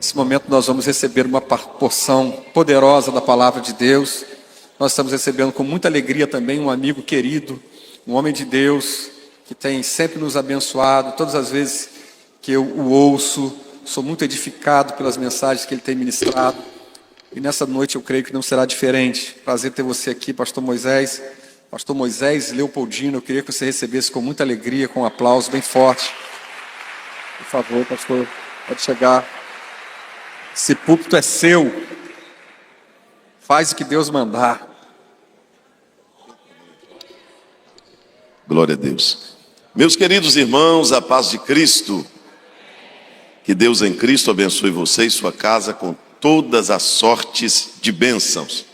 Nesse momento nós vamos receber uma porção poderosa da palavra de Deus. Nós estamos recebendo com muita alegria também um amigo querido, um homem de Deus, que tem sempre nos abençoado. Todas as vezes que eu o ouço, sou muito edificado pelas mensagens que ele tem ministrado. E nessa noite eu creio que não será diferente. Prazer ter você aqui, pastor Moisés. Pastor Moisés Leopoldino, eu queria que você recebesse com muita alegria, com um aplauso bem forte. Por favor, pastor, pode chegar. Esse púlpito é seu. Faz o que Deus mandar. Glória a Deus. Meus queridos irmãos, a paz de Cristo. Que Deus em Cristo abençoe você e sua casa com todas as sortes de bênçãos.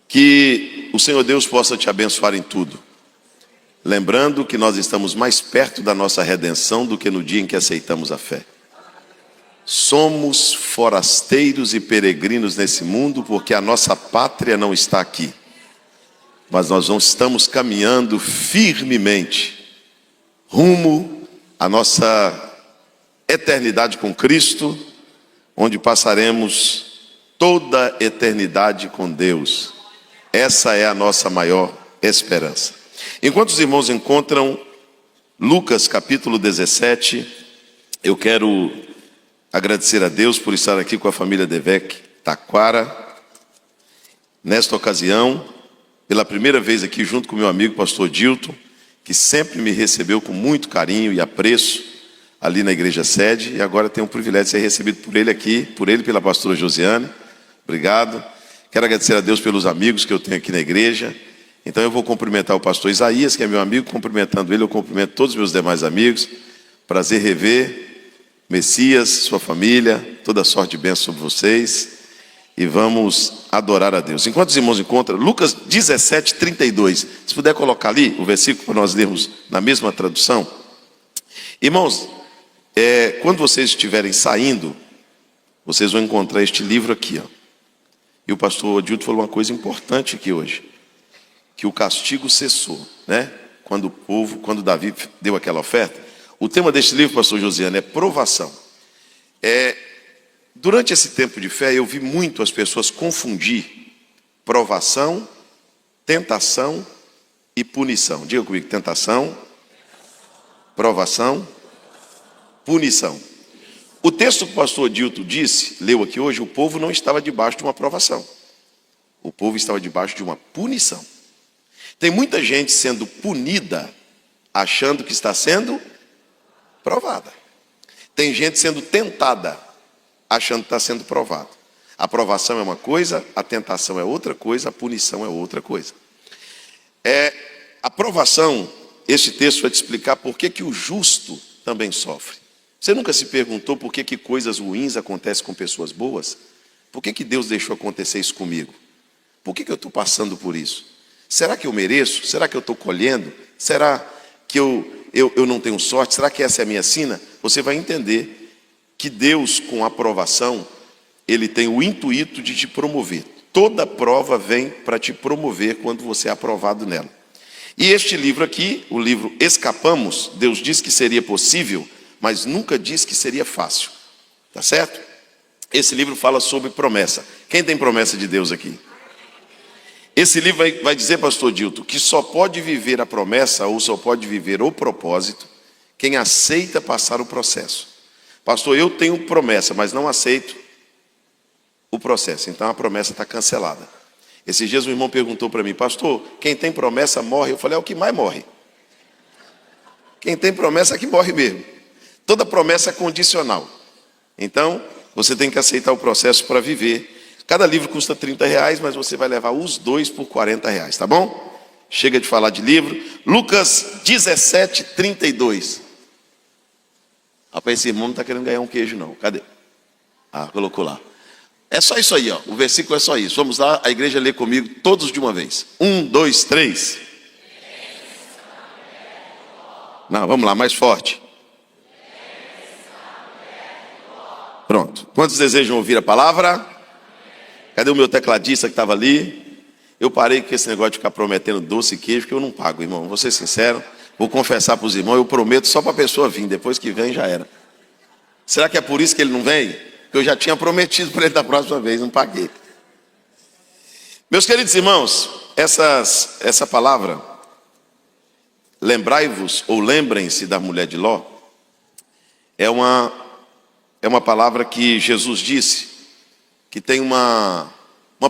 Que o Senhor Deus possa te abençoar em tudo. Lembrando que nós estamos mais perto da nossa redenção do que no dia em que aceitamos a fé. Somos forasteiros e peregrinos nesse mundo porque a nossa pátria não está aqui. Mas nós não estamos caminhando firmemente rumo à nossa eternidade com Cristo, onde passaremos toda a eternidade com Deus. Essa é a nossa maior esperança. Enquanto os irmãos encontram Lucas capítulo 17, eu quero agradecer a Deus por estar aqui com a família Devec Taquara. Nesta ocasião, pela primeira vez aqui junto com meu amigo pastor Dilton, que sempre me recebeu com muito carinho e apreço ali na igreja sede, e agora tenho o privilégio de ser recebido por ele aqui, por ele e pela pastora Josiane. Obrigado. Quero agradecer a Deus pelos amigos que eu tenho aqui na igreja. Então eu vou cumprimentar o pastor Isaías, que é meu amigo. Cumprimentando ele, eu cumprimento todos os meus demais amigos. Prazer rever Messias, sua família, toda sorte de bênção sobre vocês. E vamos adorar a Deus. Enquanto os irmãos encontram, Lucas 17, 32. Se puder colocar ali o versículo para nós lermos na mesma tradução. Irmãos, quando vocês estiverem saindo, vocês vão encontrar este livro aqui, ó. E o pastor Odilto falou uma coisa importante aqui hoje, que o castigo cessou, né? Quando Davi deu aquela oferta. O tema deste livro, pastor Josiane, é provação. Durante esse tempo de fé, eu vi muito as pessoas confundir provação, tentação e punição. Diga comigo, tentação, provação, punição. O texto que o pastor Odilto leu aqui hoje, o povo não estava debaixo de uma provação. O povo estava debaixo de uma punição. Tem muita gente sendo punida, achando que está sendo provada. Tem gente sendo tentada, achando que está sendo provado. A provação é uma coisa, a tentação é outra coisa, a punição é outra coisa. A provação, esse texto vai te explicar por que o justo também sofre. Você nunca se perguntou por que coisas ruins acontecem com pessoas boas? Por que Deus deixou acontecer isso comigo? Por que eu estou passando por isso? Será que eu mereço? Será que eu estou colhendo? Será que eu não tenho sorte? Será que essa é a minha sina? Você vai entender que Deus, com a aprovação, Ele tem o intuito de te promover. Toda prova vem para te promover quando você é aprovado nela. E este livro aqui, o livro Escapamos, Deus disse que seria possível, mas nunca disse que seria fácil. Tá certo? Esse livro fala sobre promessa. Quem tem promessa de Deus aqui? Esse livro vai dizer, pastor Dilton, que só pode viver a promessa ou só pode viver o propósito quem aceita passar o processo. Pastor, eu tenho promessa, mas não aceito o processo. Então a promessa está cancelada. Esses dias um irmão perguntou para mim, pastor, quem tem promessa morre? Eu falei, é o que mais morre. Quem tem promessa é que morre mesmo. Toda promessa é condicional. Então, você tem que aceitar o processo para viver. Cada livro custa R$30, mas você vai levar os dois por R$40, tá bom? Chega de falar de livro. Lucas 17, 32. Rapaz, esse irmão não está querendo ganhar um queijo, não. Cadê? Ah, colocou lá. É só isso aí, ó. O versículo é só isso. Vamos lá, a igreja lê comigo todos de uma vez. 1, 2, 3. Não, vamos lá, mais forte. Pronto. Quantos desejam ouvir a palavra? Cadê o meu tecladista que estava ali? Eu parei com esse negócio de ficar prometendo doce e queijo, que eu não pago, irmão. Vou ser sincero, vou confessar para os irmãos, eu prometo só para a pessoa vir, depois que vem já era. Será que é por isso que ele não vem? Que eu já tinha prometido para ele da próxima vez, não paguei. Meus queridos irmãos, essa palavra, lembrai-vos ou lembrem-se da mulher de Ló, é uma palavra que Jesus disse, que tem uma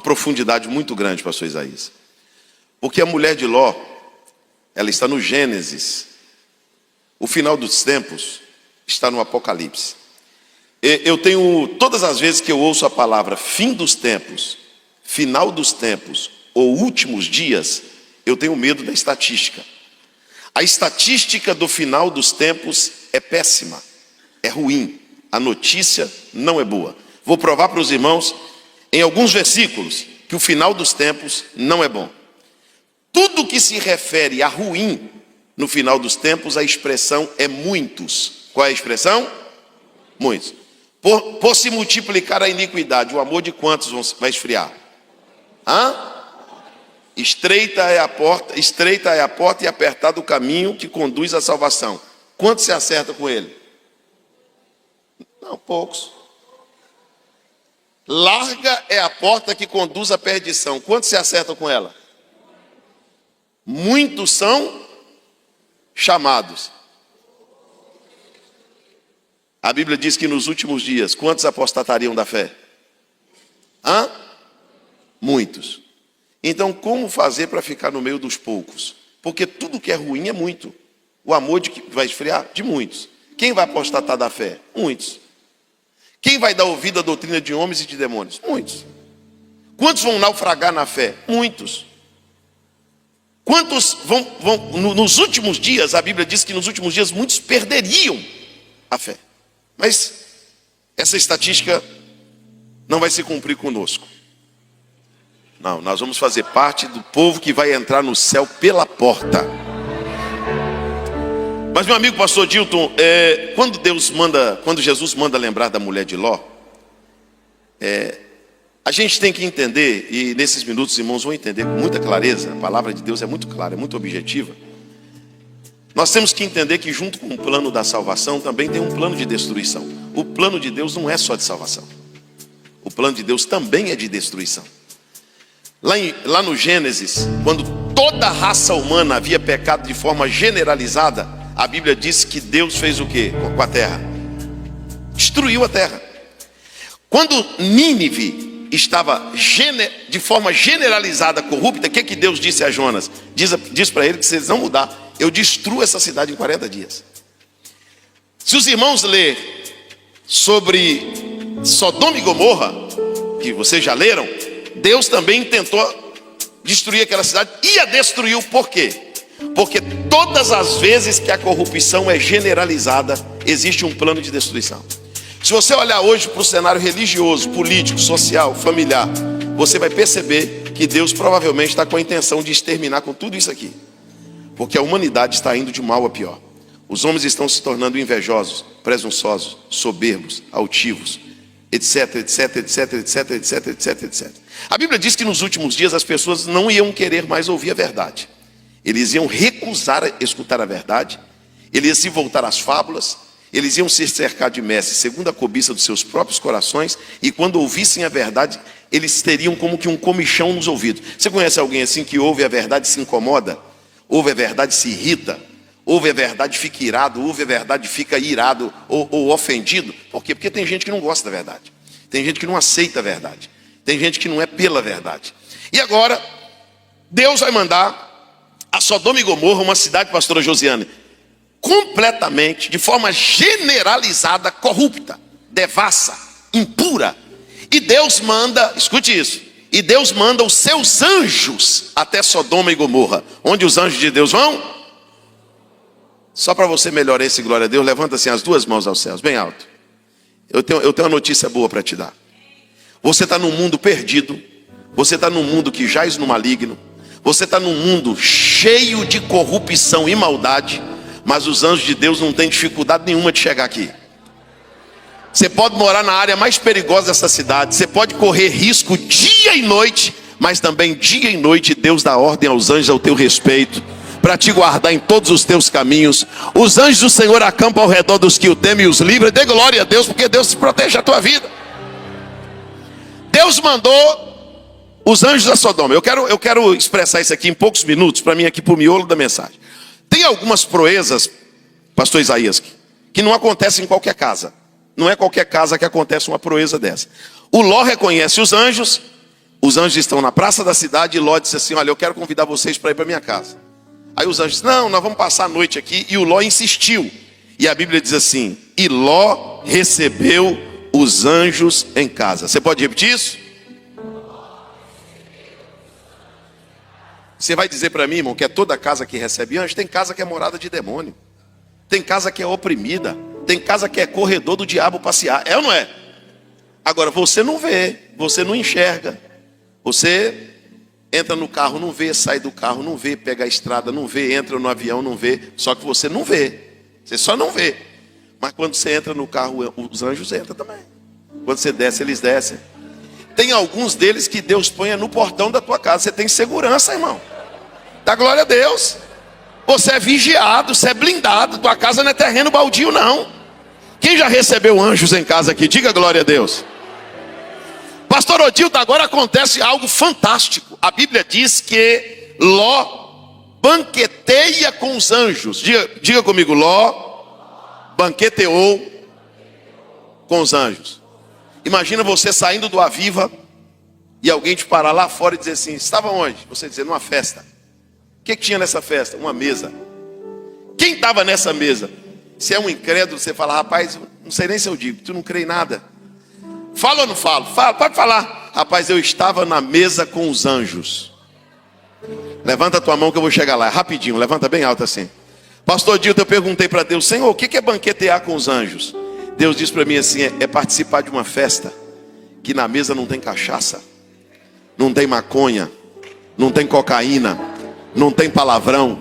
profundidade muito grande, pastor Isaías. Porque a mulher de Ló, ela está no Gênesis. O final dos tempos está no Apocalipse. Eu tenho, todas as vezes que eu ouço a palavra fim dos tempos, final dos tempos ou últimos dias, eu tenho medo da estatística. A estatística do final dos tempos é péssima, é ruim. A notícia não é boa. Vou provar para os irmãos, em alguns versículos, que o final dos tempos não é bom. Tudo que se refere a ruim no final dos tempos, a expressão é muitos. Qual é a expressão? Muitos. Por se multiplicar a iniquidade, o amor de quantos vai esfriar? Estreita é a porta e apertado o caminho que conduz à salvação. Quantos se acerta com ele? Não, poucos. Larga é a porta que conduz à perdição. Quantos se acertam com ela? Muitos são chamados. A Bíblia diz que nos últimos dias, quantos apostatariam da fé? Muitos. Então, como fazer para ficar no meio dos poucos? Porque tudo que é ruim é muito. O amor de que vai esfriar? De muitos. Quem vai apostatar da fé? Muitos. Quem vai dar ouvido à doutrina de homens e de demônios? Muitos. Quantos vão naufragar na fé? Muitos. Quantos vão nos últimos dias, a Bíblia diz que nos últimos dias muitos perderiam a fé. Mas essa estatística não vai se cumprir conosco. Não, nós vamos fazer parte do povo que vai entrar no céu pela porta. Mas meu amigo pastor Dilton, quando Jesus manda lembrar da mulher de Ló, a gente tem que entender, e nesses minutos os irmãos vão entender com muita clareza, a palavra de Deus é muito clara, é muito objetiva. Nós temos que entender que junto com o plano da salvação também tem um plano de destruição. O plano de Deus não é só de salvação. O plano de Deus também é de destruição. Lá no Gênesis, quando toda a raça humana havia pecado de forma generalizada, a Bíblia diz que Deus fez o quê com a terra? Destruiu a terra. Quando Nínive estava de forma generalizada corrupta, o que Deus disse a Jonas? Diz para ele que se eles não mudar, eu destruo essa cidade em 40 dias. Se os irmãos lerem sobre Sodoma e Gomorra, que vocês já leram, Deus também tentou destruir aquela cidade, ia destruir, por quê? Porque todas as vezes que a corrupção é generalizada, existe um plano de destruição. Se você olhar hoje para o cenário religioso, político, social, familiar, você vai perceber que Deus provavelmente está com a intenção de exterminar com tudo isso aqui. Porque a humanidade está indo de mal a pior. Os homens estão se tornando invejosos, presunçosos, soberbos, altivos, etc, etc, etc, etc, etc, etc, etc. A Bíblia diz que nos últimos dias as pessoas não iam querer mais ouvir a verdade. Eles iam recusar escutar a verdade, eles iam voltar às fábulas, eles iam se cercar de mestres segundo a cobiça dos seus próprios corações, e quando ouvissem a verdade, eles teriam como que um comichão nos ouvidos. Você conhece alguém assim que ouve a verdade e se incomoda? Ouve a verdade e se irrita? Ouve a verdade e fica irado? Ouve a verdade e fica irado ou ofendido? Por quê? Porque tem gente que não gosta da verdade. Tem gente que não aceita a verdade. Tem gente que não é pela verdade. E agora, Deus vai mandar a Sodoma e Gomorra, uma cidade, pastora Josiane, completamente, de forma generalizada, corrupta, devassa, impura. E Deus manda, escute isso, e Deus manda os seus anjos até Sodoma e Gomorra. Onde os anjos de Deus vão? Só para você melhorar esse glória a Deus, levanta assim as duas mãos aos céus, bem alto. Eu tenho uma notícia boa para te dar. Você está num mundo perdido, você está num mundo que jaz no maligno, você está num mundo cheio de corrupção e maldade, mas os anjos de Deus não têm dificuldade nenhuma de chegar aqui. Você pode morar na área mais perigosa dessa cidade, você pode correr risco dia e noite, mas também dia e noite Deus dá ordem aos anjos ao teu respeito, para te guardar em todos os teus caminhos. Os anjos do Senhor acampam ao redor dos que o temem e os livram. Dê glória a Deus, porque Deus protege a tua vida. Deus mandou os anjos a Sodoma. Eu quero expressar isso aqui em poucos minutos, para mim aqui para o miolo da mensagem. Tem algumas proezas, pastor Isaías, que não acontecem em qualquer casa. Não é qualquer casa que acontece uma proeza dessa. O Ló reconhece os anjos estão na praça da cidade, e Ló disse assim: olha, eu quero convidar vocês para ir para minha casa. Aí os anjos disseram: não, nós vamos passar a noite aqui. E o Ló insistiu. E a Bíblia diz assim: e Ló recebeu os anjos em casa. Você pode repetir isso? Você vai dizer para mim, irmão, que é toda casa que recebe anjo? Tem casa que é morada de demônio. Tem casa que é oprimida. Tem casa que é corredor do diabo passear. É ou não é? Agora, você não vê, você não enxerga. Você entra no carro, não vê, sai do carro, não vê, pega a estrada, não vê, entra no avião, não vê. Só que você não vê. Você só não vê. Mas quando você entra no carro, os anjos entram também. Quando você desce, eles descem. Tem alguns deles que Deus põe no portão da tua casa. Você tem segurança, irmão. Dá glória a Deus. Você é vigiado, você é blindado. Tua casa não é terreno baldio, não. Quem já recebeu anjos em casa aqui? Diga glória a Deus. Pastor Odilto, agora acontece algo fantástico. A Bíblia diz que Ló banqueteia com os anjos. Diga comigo: Ló banqueteou com os anjos. Imagina você saindo do Aviva e alguém te parar lá fora e dizer assim: estava onde? Você dizer: numa festa. O que tinha nessa festa? Uma mesa. Quem estava nessa mesa? Se é um incrédulo, você fala: rapaz, não sei nem se eu digo, tu não crê em nada. Fala ou não falo? Fala, pode falar. Rapaz, eu estava na mesa com os anjos. Levanta a tua mão que eu vou chegar lá, rapidinho, levanta bem alto assim. Pastor Dilton, eu perguntei para Deus: Senhor, o que é banquetear com os anjos? Deus disse para mim assim: é participar de uma festa que na mesa não tem cachaça, não tem maconha, não tem cocaína, não tem palavrão,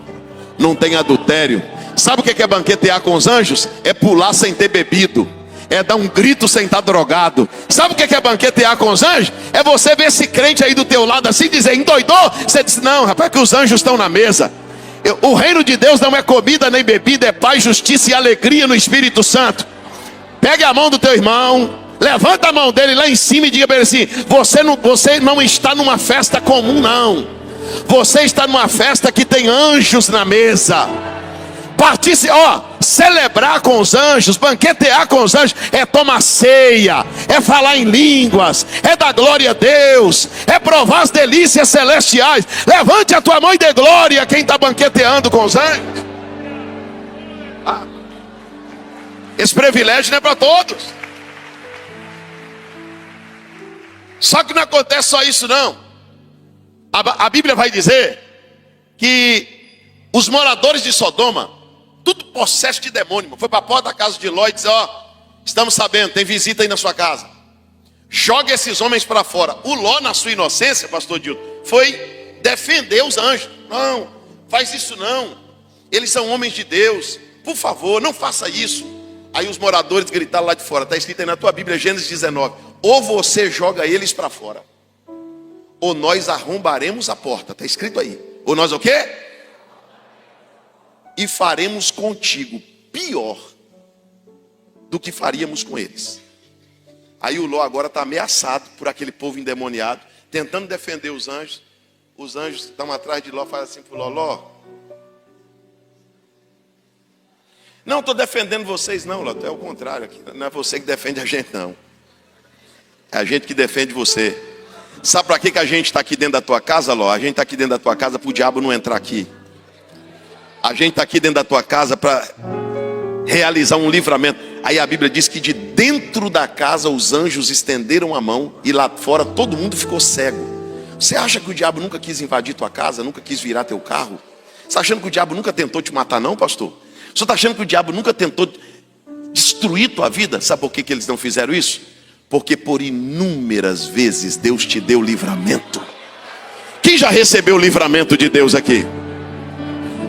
não tem adultério. Sabe o que é banquetear com os anjos? É pular sem ter bebido, é dar um grito sem estar drogado. Sabe o que é banquetear com os anjos? É você ver esse crente aí do teu lado assim e dizer: endoidou? Você diz: não, rapaz, que os anjos estão na mesa. O reino de Deus não é comida nem bebida, é paz, justiça e alegria no Espírito Santo. Pegue a mão do teu irmão, levanta a mão dele lá em cima e diga para ele assim: você não está numa festa comum, não. Você está numa festa que tem anjos na mesa. Celebrar com os anjos, banquetear com os anjos, é tomar ceia, é falar em línguas, é dar glória a Deus, é provar as delícias celestiais. Levante a tua mão e dê glória a quem está banqueteando com os anjos. Esse privilégio não é para todos. Só que não acontece só isso, não. A Bíblia vai dizer que os moradores de Sodoma, tudo possesso de demônio, foi para a porta da casa de Ló e disse: estamos sabendo, tem visita aí na sua casa. Joga esses homens para fora. O Ló, na sua inocência, pastor Dilton, foi defender os anjos. Não, faz isso não. Eles são homens de Deus. Por favor, não faça isso. Aí os moradores gritaram lá de fora. Está escrito aí na tua Bíblia, Gênesis 19. Ou você joga eles para fora, ou nós arrombaremos a porta. Está escrito aí. Ou nós o quê? E faremos contigo pior do que faríamos com eles. Aí o Ló agora está ameaçado por aquele povo endemoniado, tentando defender os anjos. Os anjos estão atrás de Ló, fazem assim para o Ló: Ló, não estou defendendo vocês não, Ló, é o contrário aqui. Não é você que defende a gente não, é a gente que defende você. Sabe para que a gente está aqui dentro da tua casa, Ló? A gente está aqui dentro da tua casa para o diabo não entrar aqui. A gente está aqui dentro da tua casa para realizar um livramento. Aí a Bíblia diz que de dentro da casa os anjos estenderam a mão e lá fora todo mundo ficou cego. Você acha que o diabo nunca quis invadir tua casa, nunca quis virar teu carro? Você está achando que o diabo nunca tentou te matar não, pastor? Você está achando que o diabo nunca tentou destruir tua vida? Sabe por que eles não fizeram isso? Porque por inúmeras vezes Deus te deu livramento. Quem já recebeu o livramento de Deus aqui?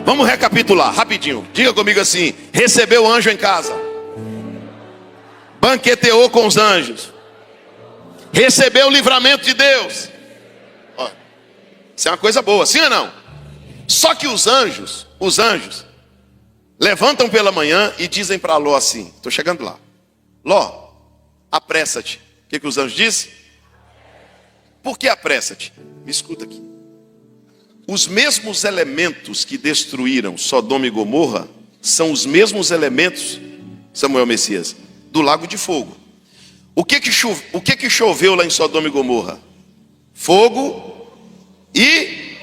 Vamos recapitular rapidinho. Diga comigo assim: recebeu o anjo em casa, banqueteou com os anjos, recebeu o livramento de Deus. Isso é uma coisa boa, sim ou não? Só que os anjos levantam pela manhã e dizem para Ló assim: estou chegando lá, Ló, apressa-te. O que os anjos dizem? Por que apressa-te? Me escuta aqui. Os mesmos elementos que destruíram Sodoma e Gomorra são os mesmos elementos, Samuel Messias, do lago de fogo. O que que choveu lá em Sodoma e Gomorra? Fogo e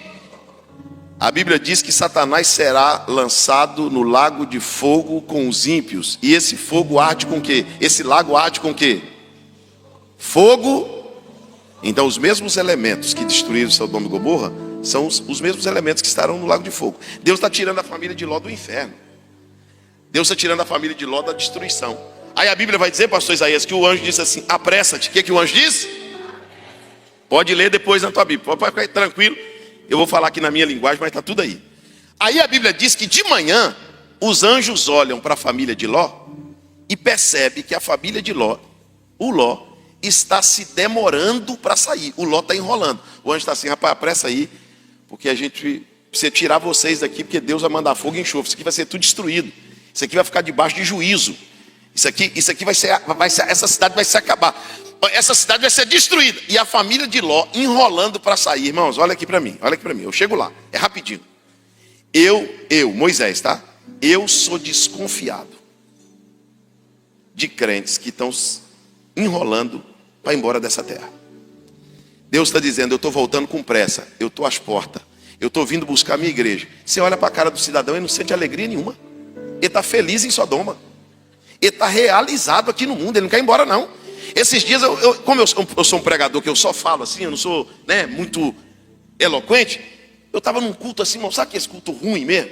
a Bíblia diz que Satanás será lançado no lago de fogo com os ímpios. E esse fogo arde com o quê? Esse lago arde com o quê? Fogo. Então os mesmos elementos que destruíram Sodoma e Gomorra são os mesmos elementos que estarão no lago de fogo. Deus está tirando a família de Ló do inferno. Deus está tirando a família de Ló da destruição. Aí a Bíblia vai dizer, pastor Isaías, que o anjo disse assim: apressa-te. O que o anjo disse? Pode ler depois na tua Bíblia, pode ficar tranquilo. Eu vou falar aqui na minha linguagem, mas está tudo aí. Aí a Bíblia diz que de manhã os anjos olham para a família de Ló e percebem que a família de Ló, o Ló, está se demorando para sair. O Ló está enrolando. O anjo está assim: rapaz, apressa aí, porque a gente precisa tirar vocês daqui, porque Deus vai mandar fogo e enxofre. Isso aqui vai ser tudo destruído. Isso aqui vai ficar debaixo de juízo. Isso aqui vai ser, essa cidade vai se acabar. Essa cidade vai ser destruída. E a família de Ló enrolando para sair. Irmãos, olha aqui para mim, eu chego lá, é rapidinho. Moisés, tá? Eu sou desconfiado de crentes que estão enrolando para ir embora dessa terra. Deus está dizendo: eu estou voltando com pressa, eu estou às portas, eu estou vindo buscar a minha igreja. Você olha para a cara do cidadão e não sente alegria nenhuma. Ele está feliz em Sodoma. Ele está realizado aqui no mundo, ele não quer ir embora não. Esses dias, como eu sou um pregador que eu só falo assim, eu não sou muito eloquente. Eu estava num culto assim, irmão, sabe que esse culto ruim mesmo?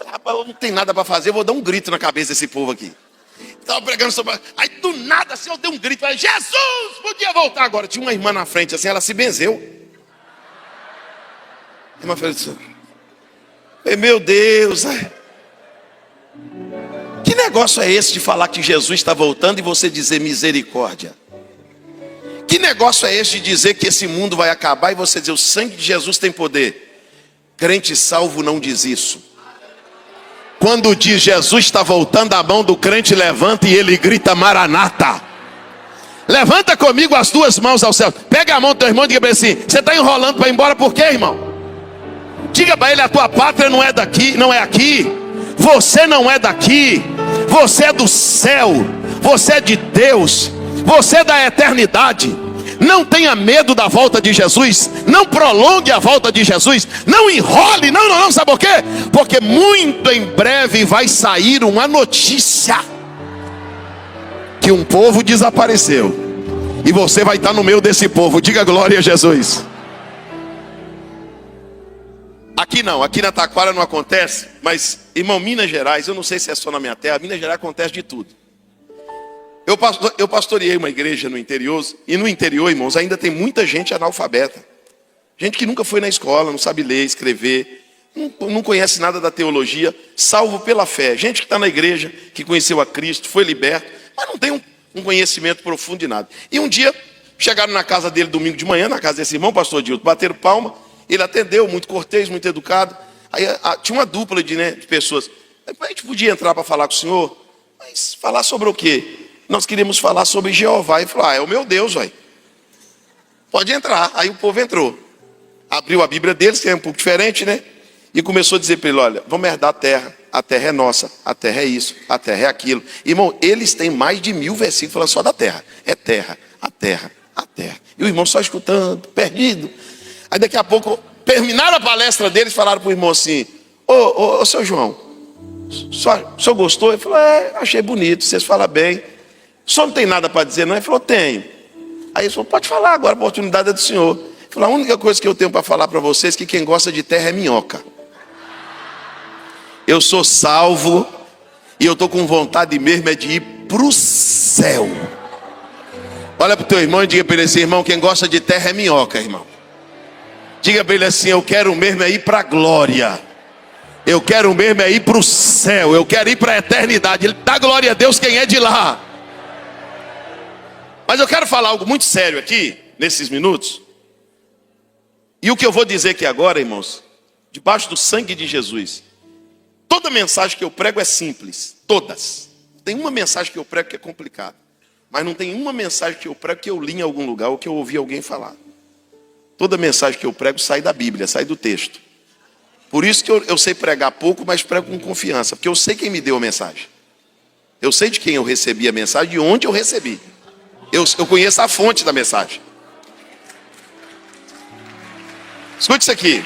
Rapaz, eu não tenho nada para fazer, eu vou dar um grito na cabeça desse povo aqui. Estava pregando sobre... Aí do nada assim eu dei um grito, falei: Jesus, podia voltar agora. Tinha uma irmã na frente assim, ela se benzeu. A irmã falou assim: meu Deus, que negócio é esse de falar que Jesus está voltando e você dizer misericórdia? Que negócio é esse de dizer que esse mundo vai acabar e você dizer o sangue de Jesus tem poder? Crente salvo não diz isso. Quando diz Jesus está voltando, a mão do crente levanta e ele grita: Maranata. Levanta comigo as duas mãos ao céu. Pega a mão do teu irmão e diga para ele assim: você está enrolando para ir embora por quê, irmão? Diga para ele: a tua pátria não é daqui, não é aqui. Você não é daqui. Você é do céu. Você é de Deus. Você é da eternidade. Não tenha medo da volta de Jesus. Não prolongue a volta de Jesus. Não enrole. Não. Sabe por quê? Porque muito em breve vai sair uma notícia que um povo desapareceu. E você vai estar no meio desse povo. Diga glória a Jesus. Aqui não, aqui na Taquara não acontece. Mas, irmão, Minas Gerais, eu não sei se é só na minha terra, Minas Gerais acontece de tudo. Eu pastoreei uma igreja no interior. E no interior, irmãos, ainda tem muita gente analfabeta. Gente que nunca foi na escola, não sabe ler, escrever, não conhece nada da teologia, salvo pela fé. Gente que está na igreja, que conheceu a Cristo, foi liberto, mas não tem um conhecimento profundo de nada. E um dia, chegaram na casa dele domingo de manhã, na casa desse irmão, pastor Dilton, bateram palma. Ele atendeu, muito cortês, muito educado. Aí tinha uma dupla de pessoas. A gente podia entrar para falar com o senhor, mas falar sobre o quê? Nós queríamos falar sobre Jeová. E falou: é o meu Deus, vai. Pode entrar. Aí o povo entrou. Abriu a Bíblia deles, que é um pouco diferente, né? E começou a dizer para ele: olha, vamos herdar a terra é nossa, a terra é isso, a terra é aquilo. Irmão, eles têm mais de 1000 versículos falando só da terra. É terra, a terra, a terra. E o irmão só escutando, perdido. Aí daqui a pouco, terminaram a palestra deles, falaram para o irmão assim: ô seu João, o senhor gostou? Ele falou: achei bonito, vocês falam bem. O senhor não tem nada para dizer, não? Ele falou: tenho. Aí ele falou: pode falar agora, a oportunidade é do senhor. Ele falou: a única coisa que eu tenho para falar para vocês é que quem gosta de terra é minhoca. Eu sou salvo e eu estou com vontade mesmo de ir para o céu. Olha para o teu irmão e diga para ele assim: irmão, quem gosta de terra é minhoca, irmão. Diga para ele assim: eu quero mesmo ir para a glória. Eu quero mesmo ir para o céu. Eu quero ir para a eternidade. Ele dá glória a Deus quem é de lá. Mas eu quero falar algo muito sério aqui, nesses minutos. E o que eu vou dizer aqui agora, irmãos, debaixo do sangue de Jesus, toda mensagem que eu prego é simples. Todas. Tem uma mensagem que eu prego que é complicada. Mas não tem uma mensagem que eu prego que eu li em algum lugar ou que eu ouvi alguém falar. Toda mensagem que eu prego sai da Bíblia, sai do texto. Por isso que eu sei pregar pouco, mas prego com confiança, porque eu sei quem me deu a mensagem. Eu sei de quem eu recebi a mensagem, de onde eu recebi. Eu conheço a fonte da mensagem. Escute isso aqui.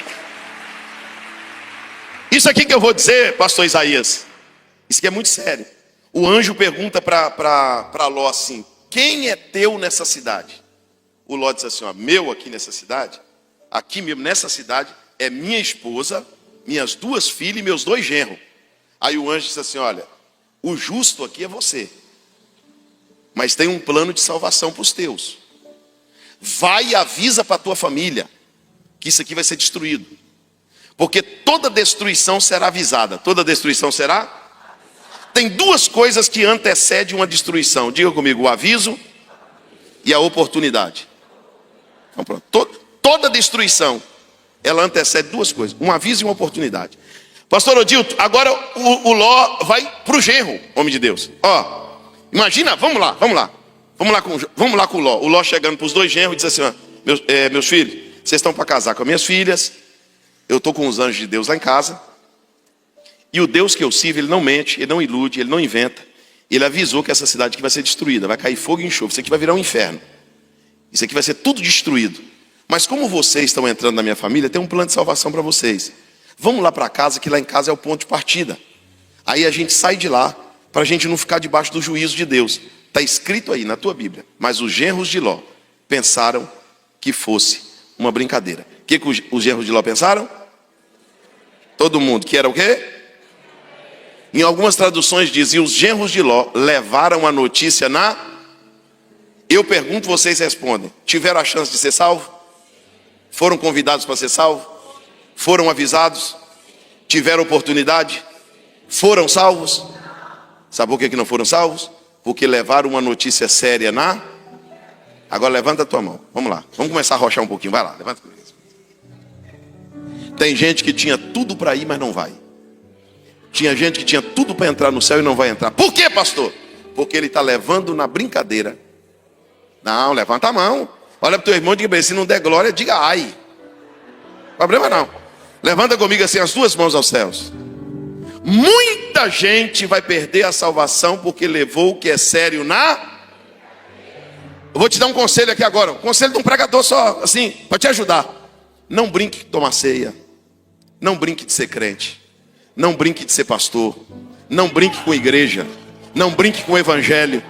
Isso aqui que eu vou dizer, pastor Isaías, isso aqui é muito sério. O anjo pergunta para Ló assim: quem é teu nessa cidade? O Ló diz assim: ó, meu aqui nessa cidade, aqui mesmo nessa cidade, é minha esposa, minhas 2 filhas e meus 2 genros. Aí o anjo diz assim: olha, o justo aqui é você, mas tem um plano de salvação para os teus. Vai e avisa para a tua família que isso aqui vai ser destruído, porque toda destruição será avisada. Toda destruição será? Tem 2 coisas que antecedem uma destruição. Diga comigo: o aviso e a oportunidade. Então, pronto. Toda destruição, ela antecede 2 coisas: um aviso e uma oportunidade. Pastor Odilto, agora o Ló vai para o genro, homem de Deus. Ó, imagina, vamos lá com o Ló. O Ló chegando para os 2 genros e diz assim: ó, meus filhos, vocês estão para casar com as minhas filhas. Eu estou com os anjos de Deus lá em casa. E o Deus que eu sirvo, ele não mente, ele não ilude, ele não inventa. Ele avisou que essa cidade aqui vai ser destruída, vai cair fogo e enxofre. Isso aqui vai virar um inferno. Isso aqui vai ser tudo destruído. Mas como vocês estão entrando na minha família, tem um plano de salvação para vocês. Vamos lá para casa, que lá em casa é o ponto de partida. Aí a gente sai de lá, para a gente não ficar debaixo do juízo de Deus. Está escrito aí na tua Bíblia: mas os genros de Ló pensaram que fosse uma brincadeira. O que os genros de Ló pensaram? Todo mundo, que era o quê? Em algumas traduções diz: e os genros de Ló levaram a notícia na... Eu pergunto, vocês respondem: tiveram a chance de ser salvo? Foram convidados para ser salvo? Foram avisados? Tiveram oportunidade? Foram salvos? Sabe por que não foram salvos? Porque levaram uma notícia séria na... Agora levanta a tua mão, vamos lá, vamos começar a rochar um pouquinho, vai lá, levanta. Tem gente que tinha tudo para ir, mas não vai. Tinha gente que tinha tudo para entrar no céu e não vai entrar. Por quê, pastor? Porque ele está levando na brincadeira. Não, levanta a mão. Olha para o teu irmão e diga: se não der glória, diga ai. Problema não. Levanta comigo assim as 2 mãos aos céus. Muita gente vai perder a salvação porque levou o que é sério na... Eu vou te dar um conselho aqui agora. Um conselho de um pregador só, assim, para te ajudar. Não brinque de tomar ceia. Não brinque de ser crente. Não brinque de ser pastor. Não brinque com igreja. Não brinque com o evangelho.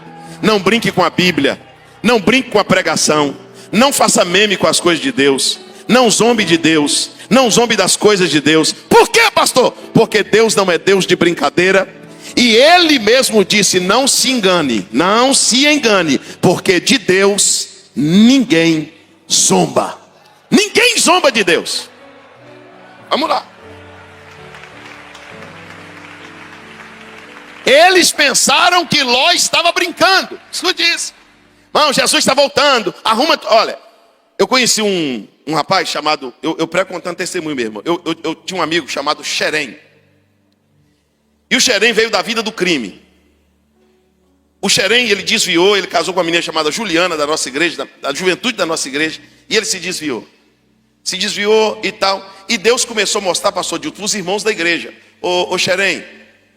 Não brinque com a Bíblia. Não brinque com a pregação. Não faça meme com as coisas de Deus. Não zombe de Deus. Não zombe das coisas de Deus. Por quê, pastor? Porque Deus não é Deus de brincadeira. E Ele mesmo disse: não se engane. Não se engane. Porque de Deus ninguém zomba. Ninguém zomba de Deus. Vamos lá. Eles pensaram que Ló estava brincando. Escute isso. Irmão, Jesus está voltando. Arruma. Olha, eu conheci um rapaz chamado... Eu prego contando testemunho mesmo. Eu tinha um amigo chamado Xerém. E o Xerém veio da vida do crime. O Xerém, ele desviou. Ele casou com uma menina chamada Juliana, da nossa igreja, da juventude da nossa igreja. E ele se desviou. Se desviou e tal. E Deus começou a mostrar, pastor Dilton, para os irmãos da igreja: ô Xerém, ele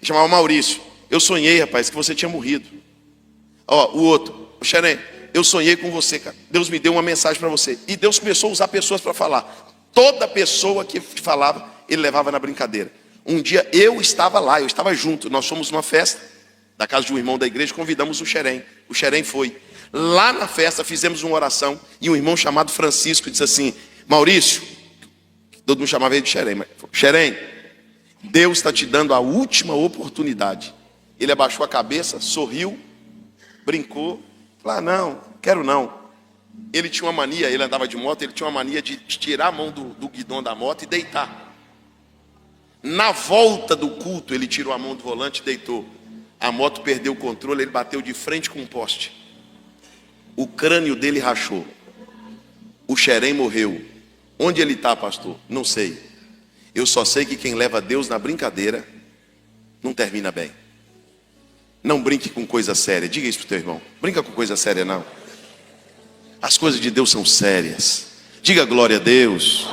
chamava Maurício, eu sonhei, rapaz, que você tinha morrido. Ó, o outro: ô Xerém, eu sonhei com você, cara. Deus me deu uma mensagem para você. E Deus começou a usar pessoas para falar. Toda pessoa que falava, ele levava na brincadeira. Um dia eu estava lá, eu estava junto. Nós fomos numa festa da casa de um irmão da igreja, convidamos o Xerém. O Xerém foi. Lá na festa fizemos uma oração. E um irmão chamado Francisco disse assim: Maurício, todo mundo chamava ele de Xerém, mas Xerém, Deus está te dando a última oportunidade. Ele abaixou a cabeça, sorriu, brincou, falou: não, quero não. Ele tinha uma mania, ele andava de moto, ele tinha uma mania de tirar a mão do guidão da moto e deitar. Na volta do culto, ele tirou a mão do volante e deitou. A moto perdeu o controle, ele bateu de frente com um poste. O crânio dele rachou. O Xerém morreu. Onde ele está, pastor? Não sei. Eu só sei que quem leva Deus na brincadeira não termina bem. Não brinque com coisa séria. Diga isso para o teu irmão. Brinca com coisa séria não. As coisas de Deus são sérias. Diga glória a Deus.